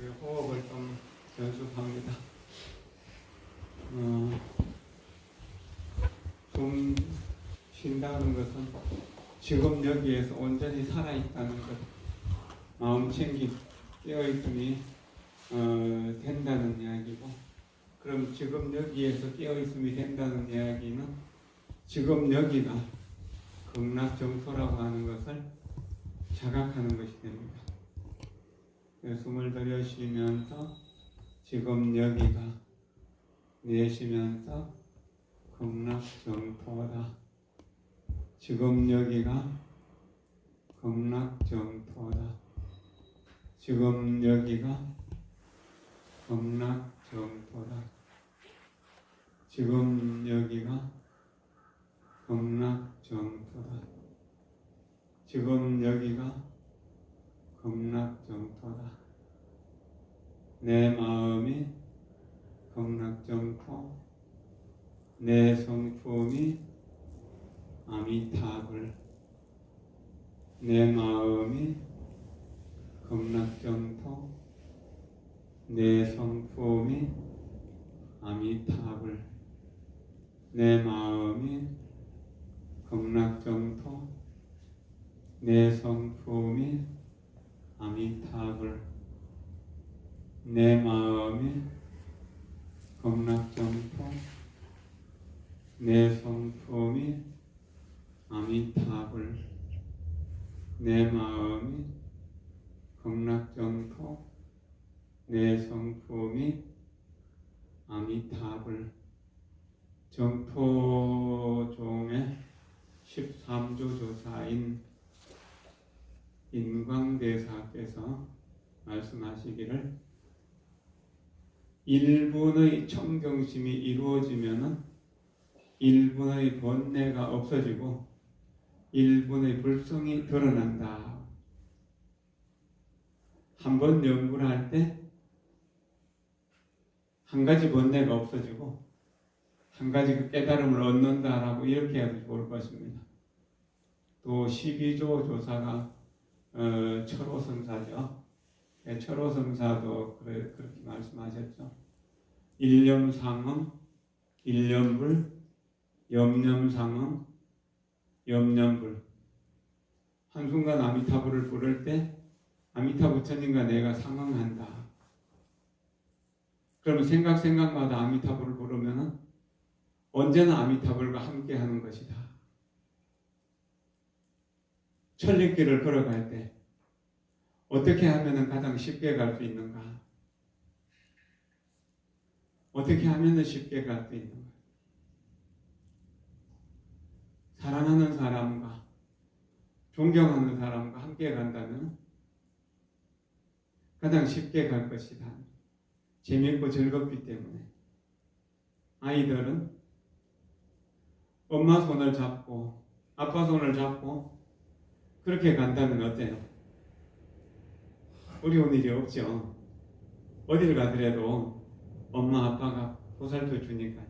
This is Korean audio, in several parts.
우리 호흡을 좀 연습합니다. 숨 쉰다는 것은 지금 여기에서 온전히 살아있다는 것, 마음 챙김, 깨어있음이 된다는 이야기고, 그럼 지금 여기에서 깨어있음이 된다는 이야기는 지금 여기가 극락정토라고 하는 것을 자각하는 것이 됩니다. 숨을 들여쉬면서 지금 여기가, 내쉬면서 극락정토다. 지금 여기가 극락정토다. 지금 여기가 극락정토다. 지금 여기가 극락정토다. 지금 여기가 극락정토다. 내 마음이 극락정토, 내 성품이 아미타불, 내 마음이 극락정토, 내 성품이 아미타불, 내 마음이 극락정토, 내 성품이 아미타불, 내 마음이 극락정토, 내 성품이 아미타불, 내 마음이 극락정토, 내 성품이 아미타불. 정토종의 13조 조사인 인광대사께서 말씀하시기를 1분의 청정심이 이루어지면은 1분의 번뇌가 없어지고 1분의 불성이 드러난다. 한번 연구를 할 때 한 가지 번뇌가 없어지고 한 가지 깨달음을 얻는다라고 이렇게 해도 좋을 것입니다. 또 12조 조사가 철호성사죠. 철호성사도 그렇게 말씀하셨죠. 일념상응, 일념불, 염념상응, 염념불. 한순간 아미타불을 부를 때 아미타 부처님과 내가 상응한다. 그러면 생각마다 아미타불을 부르면 언제나 아미타불과 함께 하는 것이다. 천리길을 걸어갈 때 어떻게 하면 가장 쉽게 갈 수 있는가? 어떻게 하면 쉽게 갈 수 있는가? 사랑하는 사람과 존경하는 사람과 함께 간다면 가장 쉽게 갈 것이다. 재미있고 즐겁기 때문에. 아이들은 엄마 손을 잡고 아빠 손을 잡고 그렇게 간다면 어때요? 어려운 일이 없죠. 어딜 가더라도 엄마 아빠가 보살펴 주니까.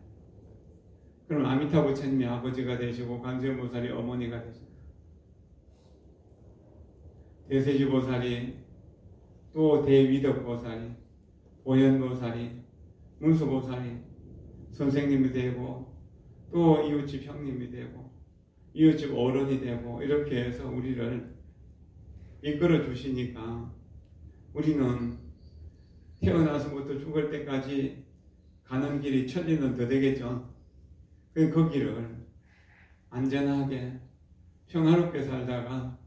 그럼 아미타 부처님이 아버지가 되시고 관세음보살이 어머니가 되시고 대세지보살이 또 대위덕보살이 보현보살이 문수보살이 선생님이 되고 또 이웃집 형님이 되고 이웃집 어른이 되고 이렇게 해서 우리를 이끌어 주시니까 우리는 태어나서부터 죽을 때까지 가는 길이 천리는 더 되겠죠. 그 길을 안전하게 평화롭게 살다가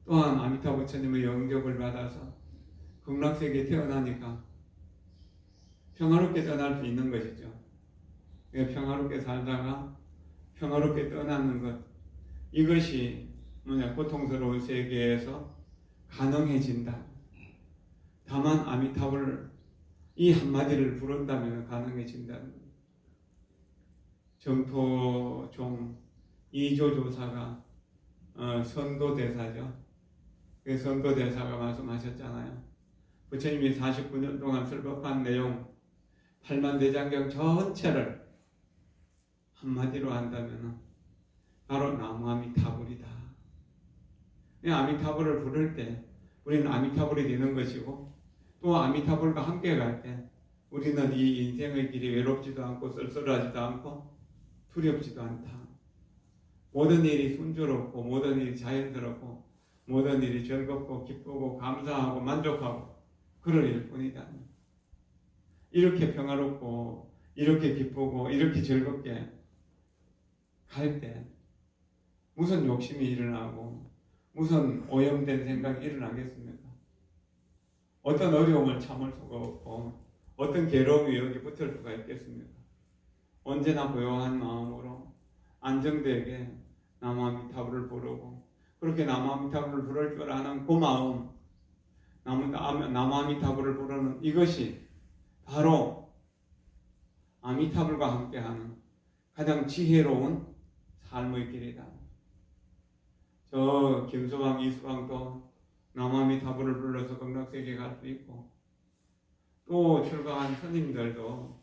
또한 아미타 부처님의 영접을 받아서 극락세계에 태어나니까 평화롭게 떠날 수 있는 것이죠. 평화롭게 살다가 평화롭게 떠나는 것, 이것이 고통스러운 세계에서 가능해진다. 다만 아미타불 이 한마디를 부른다면 가능해진다는 것. 정토종 2조 조사가 선도대사죠. 그 선도대사가 말씀하셨잖아요. 부처님이 49년 동안 설법한 내용 8만대장경 전체를 한마디로 한다면 바로 나무 아미타불이다. 아미타불을 부를 때 우리는 아미타불이 되는 것이고 또 아미타불과 함께 갈 때 우리는 이 인생의 길이 외롭지도 않고 쓸쓸하지도 않고 두렵지도 않다. 모든 일이 순조롭고 모든 일이 자연스럽고 모든 일이 즐겁고 기쁘고 감사하고 만족하고 그럴 일뿐이다. 이렇게 평화롭고 이렇게 기쁘고 이렇게 즐겁게 갈 때 무슨 욕심이 일어나고 무슨 오염된 생각이 일어나겠습니까? 어떤 어려움을 참을 수가 없고 어떤 괴로움이 여기 붙을 수가 있겠습니까? 언제나 고요한 마음으로 안정되게 나무아미타불을 부르고 그렇게 나무아미타불을 부를 줄 아는 그 마음, 나무아미타불을 부르는 이것이 바로 아미타불과 함께하는 가장 지혜로운 삶의 길이다. 저 김수방, 이수방도 나무아미타불을 불러서 극락세계에 갈 수 있고 또 출가한 스님들도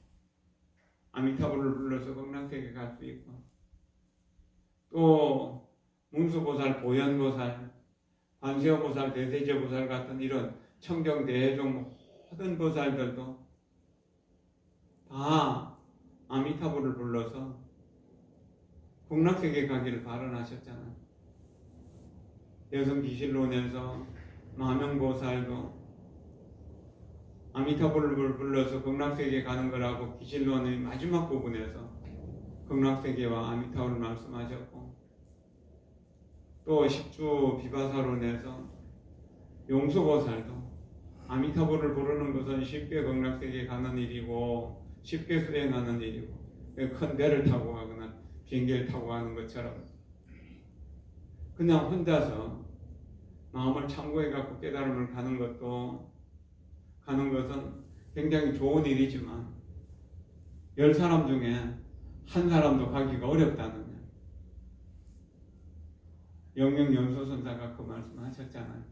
아미타불을 불러서 극락세계에 갈 수 있고 또 문수보살, 보현보살, 관세어보살, 대세제보살 같은 이런 청정, 대종 모든 보살들도 다 아미타불을 불러서 극락세계에 가기를 발언하셨잖아요. 여성기실론에서 마명보살도 아미타불을 불러서 극락세계에 가는 거라고 기실론의 마지막 부분에서 극락세계와 아미타불을 말씀하셨고 또 십주 비바사론에서 용수보살도 아미타불을 부르는 것은 쉽게 극락세계에 가는 일이고 쉽게 수행하는 일이고 큰 배를 타고 가거나 비행기를 타고 가는 것처럼 그냥 혼자서 마음을 참고해 갖고 깨달음을 가는 것은 굉장히 좋은 일이지만 10사람 중에 한 사람도 가기가 어렵다는 영영연소선사가 그 말씀하셨잖아요.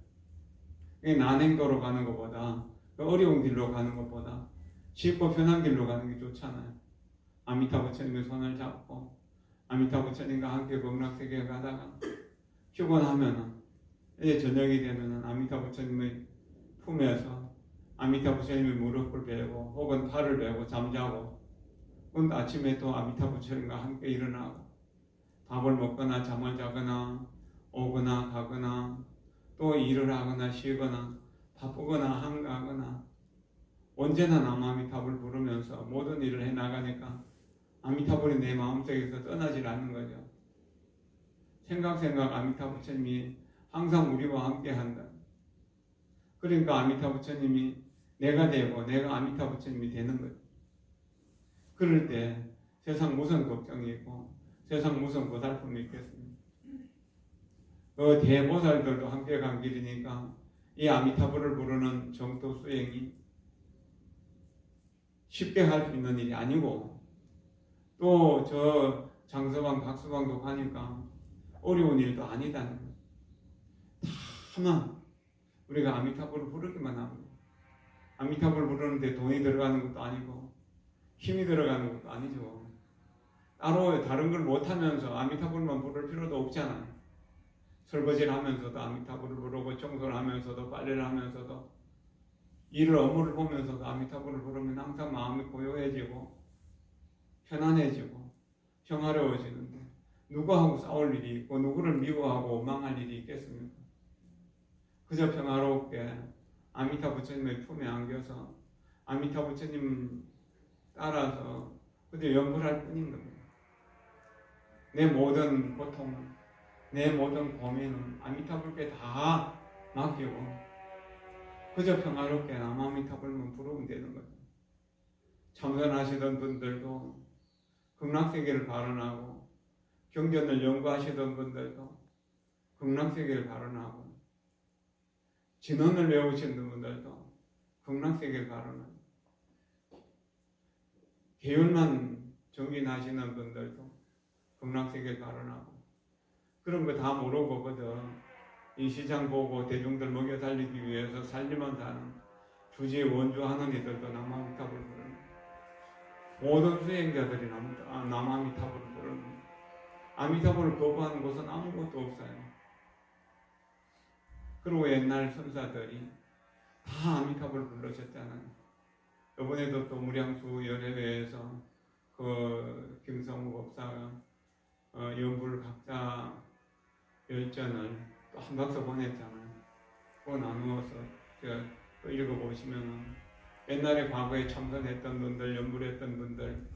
난행도로 가는 것보다 어려운 길로 가는 것보다 쉽고 편한 길로 가는 게 좋잖아요. 아미타 부처님의 손을 잡고 아미타 부처님과 함께 극락세계에 가다가 피곤하면은 이제 저녁이 되면은 아미타 부처님의 품에서 아미타 부처님의 무릎을 베고 혹은 팔을 베고 잠자고 근데 아침에 또 아미타 부처님과 함께 일어나고 밥을 먹거나 잠을 자거나 오거나 가거나 또 일을 하거나 쉬거나 바쁘거나 한가하거나 언제나 남아미타불을 부르면서 모든 일을 해나가니까 아미타불이 내 마음속에서 떠나질 않는 거죠. 생각 아미타 부처님이 항상 우리와 함께 한다. 그러니까 아미타 부처님이 내가 되고 내가 아미타 부처님이 되는 거죠. 그럴 때 세상 무슨 걱정이 있고 세상 무슨 고달픔이 있겠습니까? 그 대보살들도 함께 간 길이니까 이 아미타불을 부르는 정도 수행이 쉽게 할 수 있는 일이 아니고 또 저 장서방, 박서방도 가니까 어려운 일도 아니다는 거예요. 다만 우리가 아미타불을 부르기만 하면 아미타불을 부르는데 돈이 들어가는 것도 아니고 힘이 들어가는 것도 아니죠. 따로 다른 걸 못하면서 아미타불만 부를 필요도 없잖아요. 설거지를 하면서도 아미타불을 부르고 청소를 하면서도 빨래를 하면서도 일을 업무를 보면서도 아미타불을 부르면 항상 마음이 고요해지고 편안해지고 평화로워지는데 누구하고 싸울 일이 있고 누구를 미워하고 원망할 일이 있겠습니까? 그저 평화롭게 아미타 부처님의 품에 안겨서 아미타 부처님 따라서 그저 연불할 뿐인 겁니다. 내 모든 고통은 내 모든 고민은 아미타불께 다 맡기고 그저 평화롭게 남아미타불만 부르면 되는 거죠. 참선하시던 분들도 극락세계를 발언하고 경전을 연구하시던 분들도 극락세계를 발언하고 진언을 외우시는 분들도 극락세계를 발언하고 계율만 정진하시는 분들도 극락세계를 발언하고 그런 거 다 모르고 그저 이 시장 보고 대중들 먹여 살리기 위해서 살기만 사는 주지 원주하는 이들도 남아미타불을 부르는 모든 수행자들이 남아미타불을 부르는 아미타불을 거부하는 곳은 아무것도 없어요. 그리고 옛날 선사들이 다 아미타불을 부르셨잖아요. 이번에도 또 무량수 열애회에서 그 김성우 법사가 연불 각자 열전을 또 한 박스 보냈잖아요. 그거 나누어서 제가 또 읽어보시면은 옛날에 과거에 참선했던 분들, 연불했던 분들,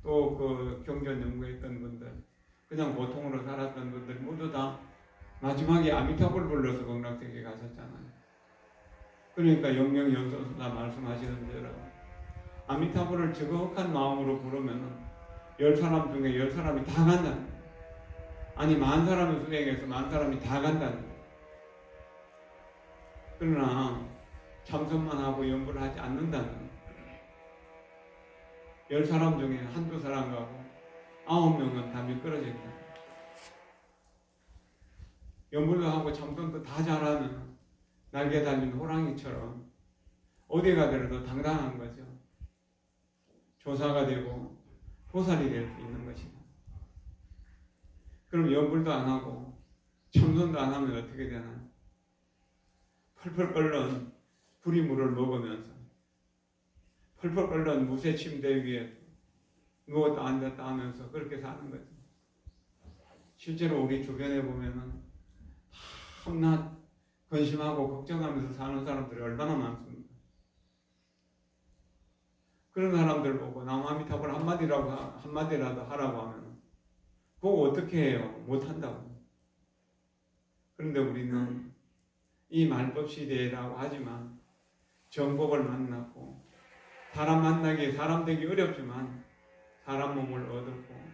또 그 경전 연구했던 분들, 그냥 보통으로 살았던 분들 모두 다 마지막에 아미타불을 불러서 극락세계 가셨잖아요. 그러니까 영영연소수다 말씀하시는 대로 아미타불을 지극한 마음으로 부르면 10사람 중에 10사람이 다 간다는 거예요. 아니 10,000사람을 수행해서 10,000사람이 다 간다는 거예요. 그러나 참선만 하고 연불을 하지 않는다는 거예요. 10사람 중에 한두 사람 가고 9명은 다 미끄러져 있다. 연불도 하고 참선도 다 잘하면 날개 달린 호랑이처럼 어디 가더라도 당당한 거죠. 조사가 되고 보살이 될 수 있는 것이다. 그럼 연불도 안 하고 참선도 안 하면 어떻게 되나요? 펄펄 끓는 불이물을 먹으면서 펄펄 끓는 무쇠 침대 위에 누웠다 앉았다 하면서 그렇게 사는 거죠. 실제로 우리 주변에 보면은 밤낮 근심하고 걱정하면서 사는 사람들이 얼마나 많습니다. 그런 사람들 보고 나무아미타불 한마디라도 하라고 하면 그거 어떻게 해요? 못한다고. 그런데 우리는 이 말법 시대라고 하지만 정법을 만났고 사람 만나기 사람 되기 어렵지만 사람 몸을 얻었고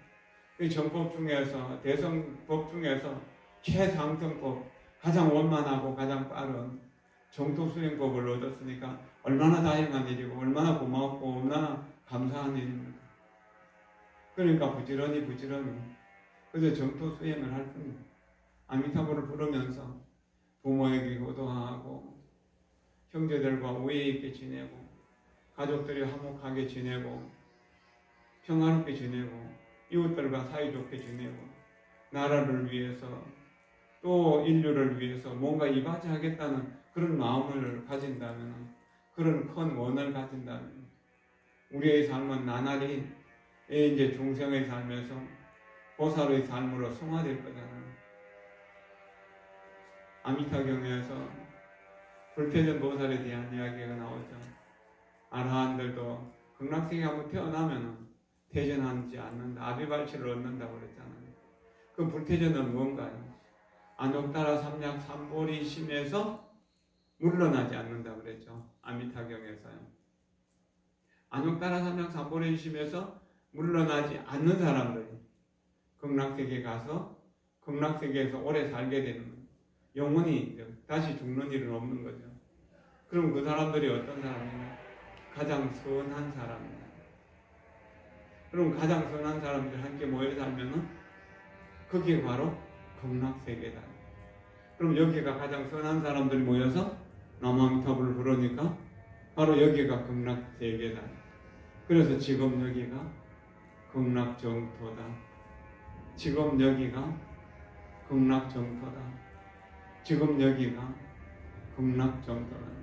이 정법 중에서 대성법 중에서 최상승법 가장 원만하고 가장 빠른 정토수행법을 얻었으니까 얼마나 다행한 일이고 얼마나 고맙고 얼마나 감사한 일입니다. 그러니까 부지런히 그래서 정토수행을 할 뿐입니다. 아미타불을 부르면서 부모에게 효도하고 형제들과 우애 있게 지내고 가족들이 화목하게 지내고 평화롭게 지내고 이웃들과 사이좋게 지내고 나라를 위해서 또 인류를 위해서 뭔가 이바지하겠다는 그런 마음을 가진다면, 그런 큰 원을 가진다면 우리의 삶은 나날이 이제 중생의 삶에서 보살의 삶으로 승화될 거잖아요. 아미타경에서 불태전 보살에 대한 이야기가 나오죠. 아라한들도 극락세계 한번 태어나면 태전하지 않는다. 아비발치를 얻는다고 그랬잖아요. 그 불태전은 뭔가요? 안옥따라 삼약 삼보리 심에서 물러나지 않는다고 그랬죠. 아미타경에서요. 안옥따라 삼약 삼보리 심에서 물러나지 않는 사람들이 극락세계 가서 극락세계에서 오래 살게 되는 거예요. 영원히 다시 죽는 일은 없는 거죠. 그럼 그 사람들이 어떤 사람이냐? 가장 선한 사람입니다. 그럼 가장 선한 사람들 함께 모여 살면은 그게 바로 극락세계다. 그럼 여기가 가장 선한 사람들이 모여서 나무아미타불을 부르니까 바로 여기가 극락세계다. 그래서 지금 여기가 극락정토다. 지금 여기가 극락정토다. 지금 여기가 극락정토다.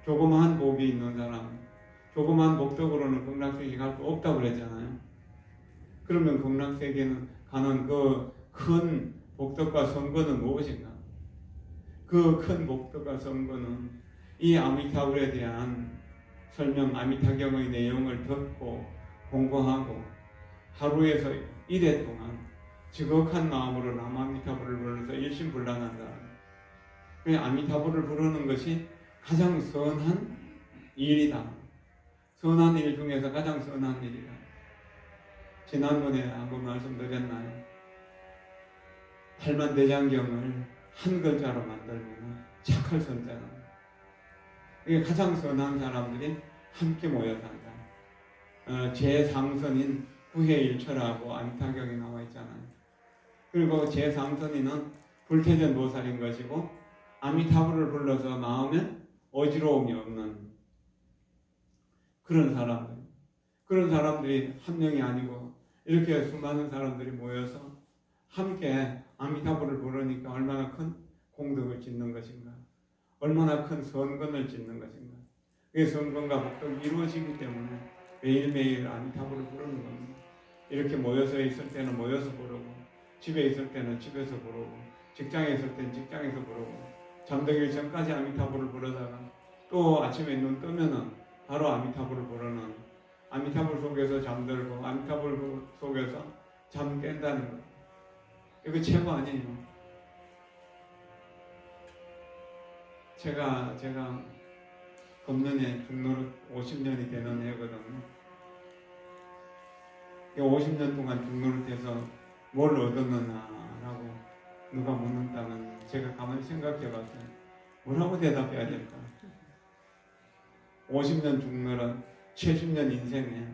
조그마한 복이 있는 사람, 조그마한 복덕으로는 극락세계 갈 수 없다고 그랬잖아요. 그러면 극락세계는 가는 그 큰 복덕과 선거는 무엇인가? 그 큰 복덕과 선거는 이 아미타불에 대한 설명, 아미타경의 내용을 듣고 공부하고 하루에서 이래 동안 지극한 마음으로 남아미타불을 불러서 일심불란한 사람. 아미타불을 부르는 것이 가장 선한 일이다. 선한 일 중에서 가장 선한 일이다. 지난번에 한번 말씀드렸나요? 팔만대장경을 한 글자로 만들면 착할 선자는 이게 가장 선한 사람들이 함께 모여 산다. 제상선인 구해일처라고 아미타경에 나와 있잖아요. 그리고 제상선인은 불태전 보살인 것이고 아미타불을 불러서 마음에 어지러움이 없는 그런 사람들. 그런 사람들이 한 명이 아니고 이렇게 수많은 사람들이 모여서 함께 아미타불을 부르니까 얼마나 큰 공덕을 짓는 것인가. 얼마나 큰 선건을 짓는 것인가. 그 선건과 복덕이 이루어지기 때문에 매일매일 아미타불을 부르는 겁니다. 이렇게 모여서 있을 때는 모여서 부르고, 집에 있을 때는 집에서 부르고, 직장에 있을 때는 직장에서 부르고, 잠들기 전까지 아미타불을 부르다가 또 아침에 눈 뜨면은 바로 아미타불을 부르는, 아미타불 속에서 잠들고 아미타불 속에서 잠 깬다는 거. 이거 최고 아니에요? 제가 금년에 중노릇 50년이 되는 해거든요. 50년 동안 중노릇해서 뭘 얻었느냐라고 누가 묻는다면 제가 가만히 생각해 봤어요. 뭐라고 대답해야 될까? 50년 중노릇, 70년 인생에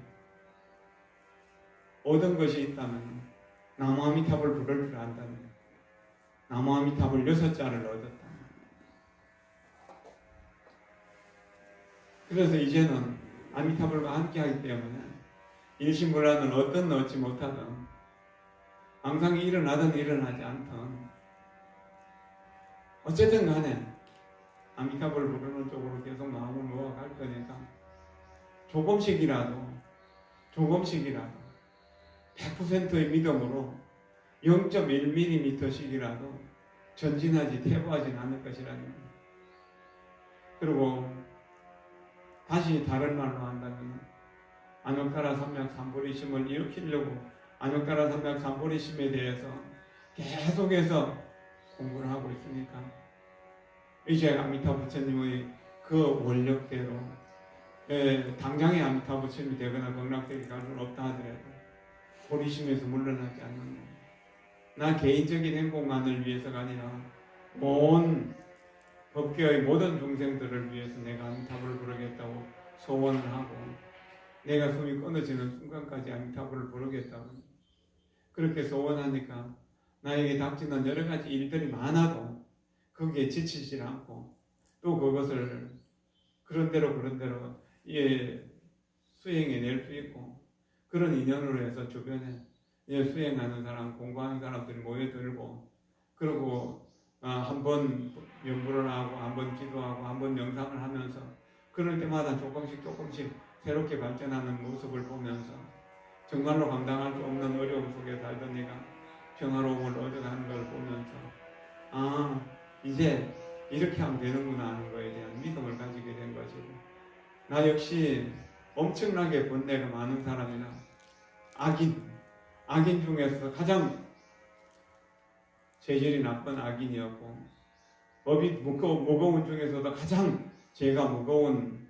얻은 것이 있다면 나무 아미타불 부를 줄 안다면, 나무 아미타불 6자를 얻었다. 그래서 이제는 아미타불과 함께 하기 때문에 일심불란은 어떤 얻지 못하든, 항상 일어나든 일어나지 않든 어쨌든 간에 아미타불 부르는 쪽으로 계속 마음을 모아갈 거니까 조금씩이라도 100%의 믿음으로 0.1mm씩이라도 전진하지 퇴보하지 않을 것이라는 거예요. 그리고 다시 다른 말로 한다면 안욕따라 삼약 삼보리심을 일으키려고 안욕따라 삼약 삼보리심에 대해서 계속해서 공부를 하고 있으니까 이제 아미타 부처님의 그 원력대로 당장에 아미타 부처님이 되거나 극락세계 갈 수는 없다 하더라도 보리심에서 물러나지 않는 거예요. 나 개인적인 행복만을 위해서가 아니라 온 법계의 모든 중생들을 위해서 내가 아미타불을 부르겠다고 소원을 하고, 내가 숨이 끊어지는 순간까지 아미타불을 부르겠다고 그렇게 소원하니까 나에게 닥치는 여러 가지 일들이 많아도 거기에 지치지 않고 또 그것을 그런대로 수행해낼 수 있고, 그런 인연으로 해서 주변에 수행하는 사람, 공부하는 사람들이 모여들고, 그리고 한번 연구를 하고 한번 기도하고 한번 명상을 하면서 그럴 때마다 조금씩 새롭게 발전하는 모습을 보면서 정말로 감당할 수 없는 어려움 속에 살던 내가 평화로움을 얻어가는 걸 보면서 이제 이렇게 하면 되는구나 하는 거에 대한 믿음을 가지게 된 것이고, 나 역시 엄청나게 번뇌가 많은 사람이라 악인 중에서 가장 재질이 나쁜 악인이었고, 법이 무거운 중에서도 가장 죄가 무거운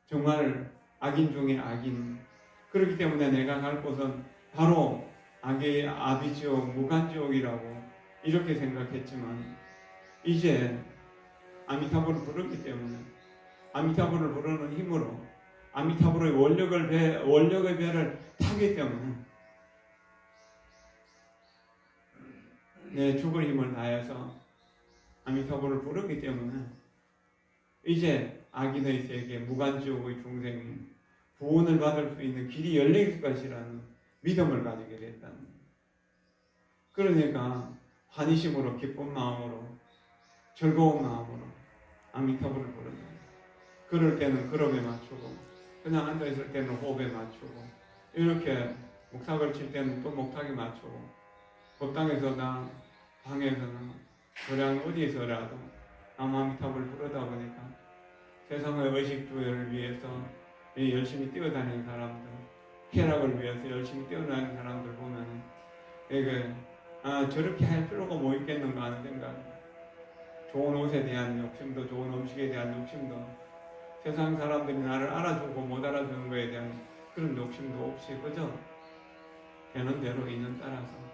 정말 악인 중에 악인. 그렇기 때문에 내가 갈 곳은 바로 악의 아비지옥, 무간지옥이라고 이렇게 생각했지만, 이제 아미타불을 부르기 때문에 아미타불을 부르는 힘으로 아미타불의 원력의 배를 타기 때문에 내 죽을 힘을 다해서 아미타불을 부르기 때문에 이제 악인의 세계, 무간지옥의 중생이 구원을 받을 수 있는 길이 열릴 것이라는 믿음을 가지게 됐다는 거예요. 그러니까 환희심으로, 기쁜 마음으로, 즐거운 마음으로 아미타불을 부른다. 그럴 때는 그룹에 맞추고, 그냥 앉아있을 때는 호흡에 맞추고, 이렇게 목탁을 칠 때는 또 목탁에 맞추고, 법당에서나 방에서나 도량 어디서라도 아미타불을 부르다 보니까 세상의 의식주의를 위해서 열심히 뛰어다니는 사람들, 쾌락을 위해서 열심히 뛰어다니는 사람들 보면 이게 저렇게 할 필요가 뭐 있겠는가 하는 생각. 좋은 옷에 대한 욕심도, 좋은 음식에 대한 욕심도, 세상 사람들이 나를 알아주고 못 알아주는 것에 대한 그런 욕심도 없이 그저 되는 대로 있는 따라서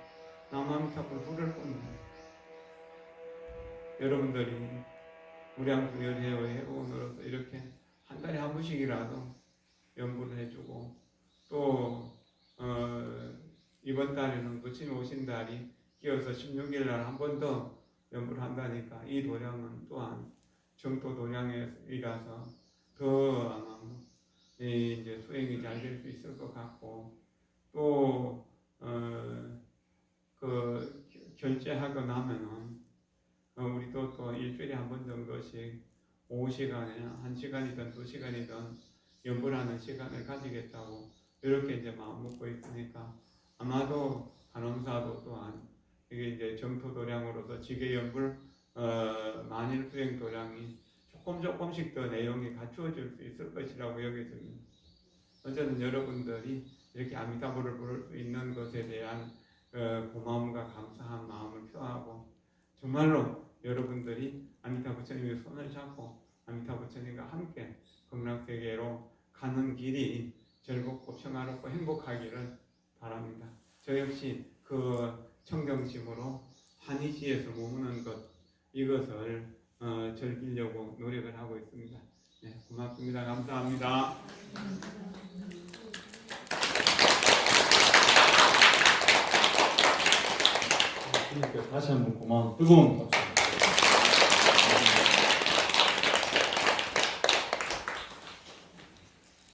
아미타불 부를 뿐입니다. 여러분들이 무량수열회의 회원으로서 이렇게 한 달에 한 번씩이라도 연구를 해주고, 또 이번 달에는 부처님 오신 달이 끼어서 16일 날 한 번 더 연구를 한다니까 이 도량은 또한 정토 도량이라서 더 아마 이제 수행이 잘 될 수 있을 것 같고, 또 그 결제하고 나면은 우리도 또 일주일에 한 번 정도씩 오후 시간에 1시간이든 2시간이든 연불하는 시간을 가지겠다고 이렇게 이제 마음 먹고 있으니까 아마도 간호사도 또한 이게 이제 정토도량으로서 지계연불 만일 수행 도량이 조금씩 더 내용이 갖추어질 수 있을 것이라고 여겨집니다. 어쨌든 여러분들이 이렇게 아미타불을 부를 수 있는 것에 대한 고마움과 감사한 마음을 표하고 정말로 여러분들이 아미타 부처님의 손을 잡고 아미타 부처님과 함께 극락세계로 가는 길이 즐겁고 평화롭고 행복하기를 바랍니다. 저 역시 그 청정심으로 한의시에서 머무는 것 이것을 즐기려고 노력을 하고 있습니다. 네, 고맙습니다. 감사합니다. 다시 한번 고마운 뜨거운 박수.